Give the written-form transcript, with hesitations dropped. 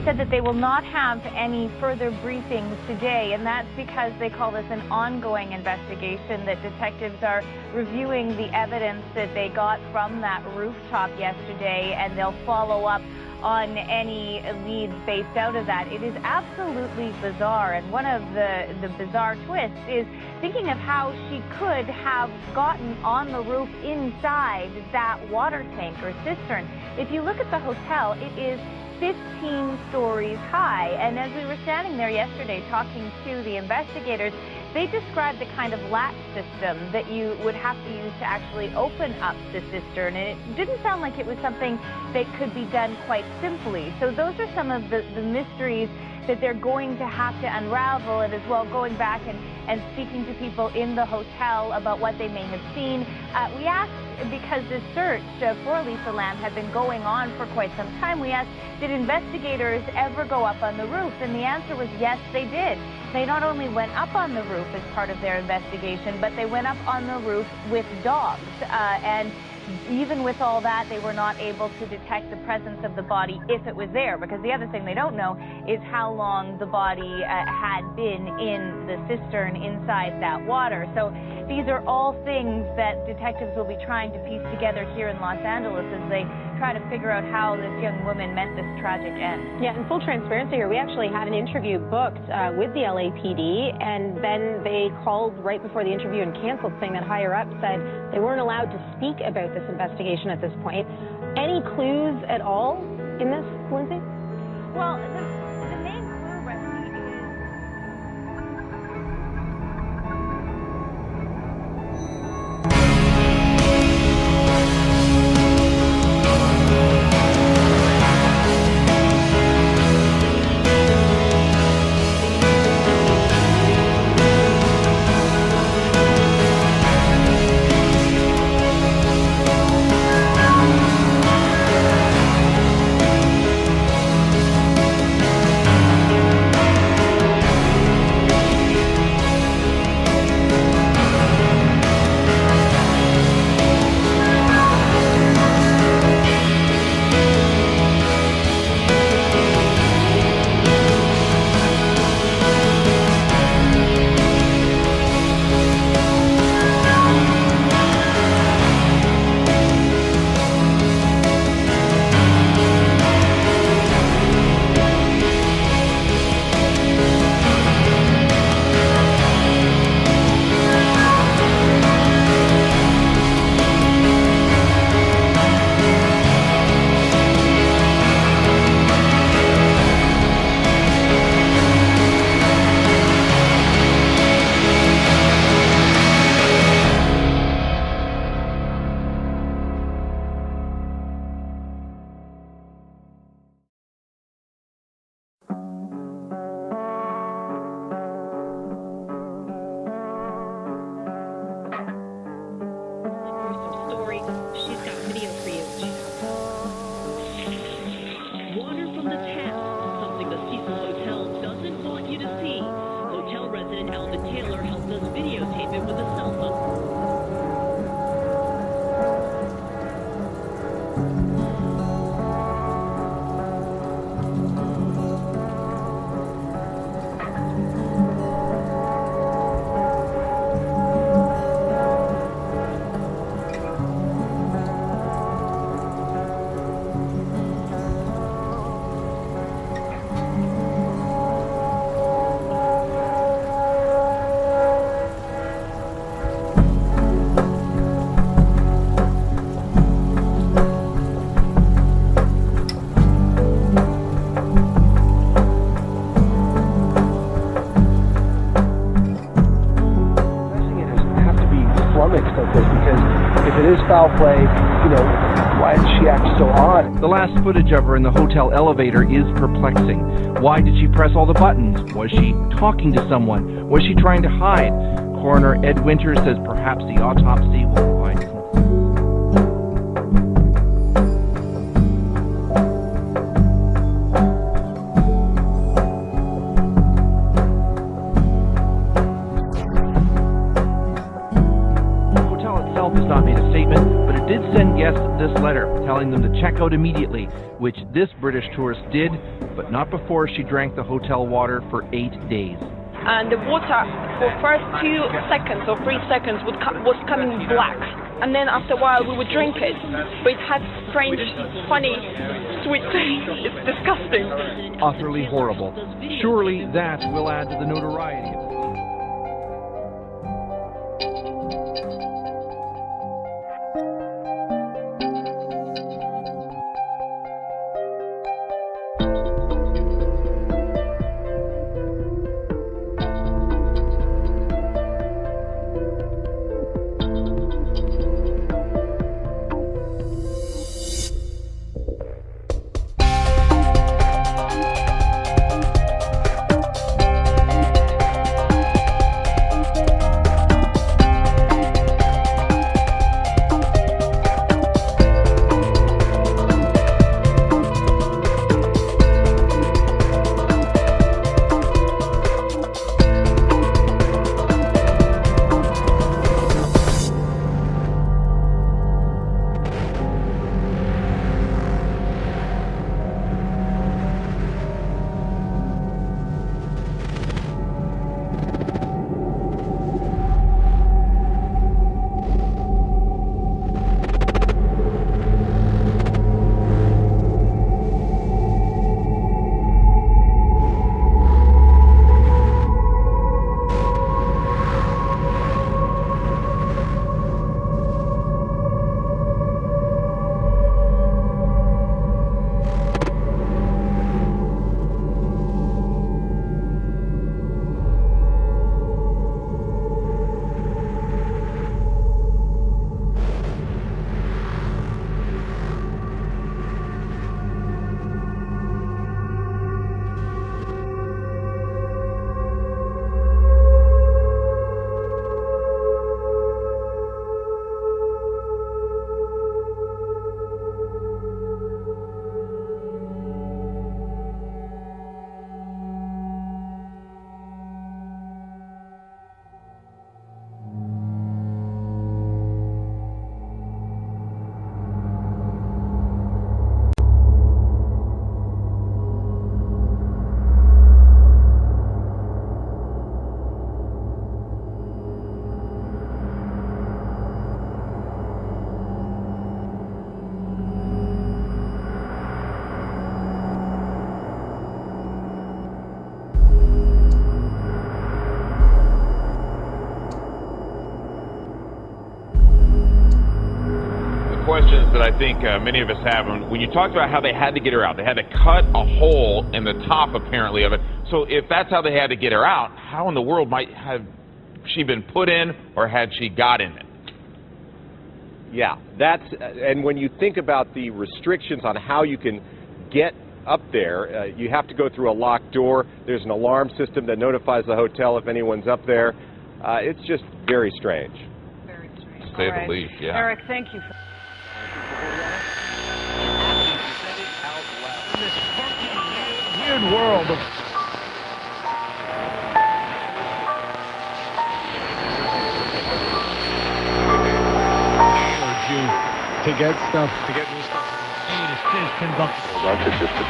said that they will not have any further briefings today, and that's because they call this an ongoing investigation, that detectives are reviewing the evidence that they got from that rooftop yesterday, and they'll follow up on any leads based out of that. It is absolutely bizarre, and one of the bizarre twists is thinking of how she could have gotten on the roof inside that water tank or cistern. If you look at the hotel, it is 15 stories high, and as we were standing there yesterday talking to the investigators, they described the kind of latch system that you would have to use to actually open up the cistern, and it didn't sound like it was something that could be done quite simply. So those are some of the mysteries that they're going to have to unravel, and as well going back and speaking to people in the hotel about what they may have seen. We asked, because this search for Elisa Lam had been going on for quite some time, we asked, did investigators ever go up on the roof? And the answer was yes, they did. They not only went up on the roof as part of their investigation, but they went up on the roof with dogs. And even with all that, they were not able to detect the presence of the body if it was there, because the other thing they don't know is how long the body had been in the cistern inside that water. So these are all things that detectives will be trying to piece together here in Los Angeles as they try to figure out how this young woman met this tragic end. Yeah, in full transparency here, we actually had an interview booked with the LAPD, and then they called right before the interview and canceled, saying that higher up said they weren't allowed to speak about this investigation at this point. Any clues at all in this, Lindsay? Well, the main clue, Rusty, is... Foul play, you know, why did she act so odd? The last footage of her in the hotel elevator is perplexing. Why did she press all the buttons? Was she talking to someone? Was she trying to hide? Coroner Ed Winters says perhaps the autopsy will provide some. The hotel itself has not made a statement, but it did send guests this letter telling telling them to check out immediately, which this British tourist did, but not before she drank the hotel water for 8 days. And the water for first 2 seconds or 3 seconds was coming black. And then after a while we would drink it, but it had strange, funny, sweet taste. It's disgusting. Utterly horrible. Surely that will add to the notoriety of questions that I think many of us have. When you talked about how they had to get her out, they had to cut a hole in the top, apparently, of it. So if that's how they had to get her out, how in the world might have she been put in, or had she got in it? Yeah, and when you think about the restrictions on how you can get up there, you have to go through a locked door. There's an alarm system that notifies the hotel if anyone's up there. It's just very strange. Very strange. To say the least, yeah. Eric, thank you. In this weird world of to get new stuff. It's just conducted. That's just a